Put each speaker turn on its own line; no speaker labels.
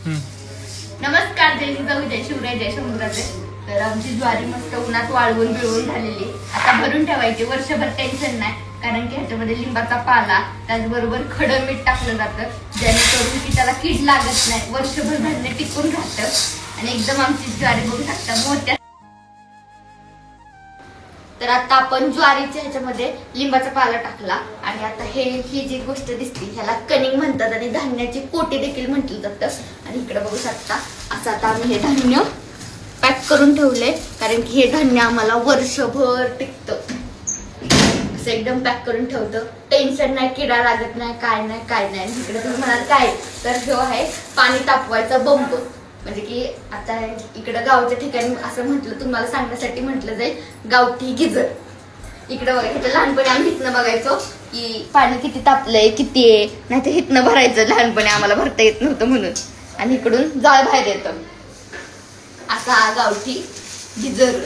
नमस्कार, जय जिजाऊ, जय शिवराय, जय समुद्राचे. तर आमची ज्वारी मस्त उन्हात वाळवून बिळवून झालेली. आता भरून ठेवायची, वर्षभर टेन्शन नाही. कारण की ह्याच्यामध्ये लिंबाचा पाला, त्याचबरोबर खडं मीठ टाकलं जातं, जेणेकरून की त्याला कीड लागत नाही. वर्षभर धान्य टिकून राहतं आणि एकदम आमची ज्वारी बघू शकता मोठ्या. तर आता आपण ज्वारीच्या ह्याच्यामध्ये लिंबाचा पाला टाकला आणि आता ही जी गोष्ट दिसते ह्याला कणिंग म्हणतात आणि धान्याची कोटी देखील म्हटलं जातं. आणि इकडे बघू शकता असं आता आम्ही हे धान्य पॅक करून ठेवले, कारण की हे धान्य आम्हाला वर्षभर टिकतं. असं एकदम पॅक करून ठेवतं, टेन्शन नाही, किडा लागत नाही, काय नाही. इकडे तुम्ही म्हणाल काय, तर हे आहे पाणी तापवायचा बंब. म्हणजे की आता इकडं गावच्या ठिकाणी असं म्हटलं, तुम्हाला सांगण्यासाठी म्हटलं जाईल, गावठी गिजर. इकडं बघा, इथं लहानपणी आम्ही हितनं बघायचो की पाणी किती तापलंय, किती आहे, नाही तर हितनं भरायचं. लहानपणी आम्हाला भरता येत नव्हतं म्हणून. आणि इकडून जाळ बाहेर येतं. असा गावठी गिजर.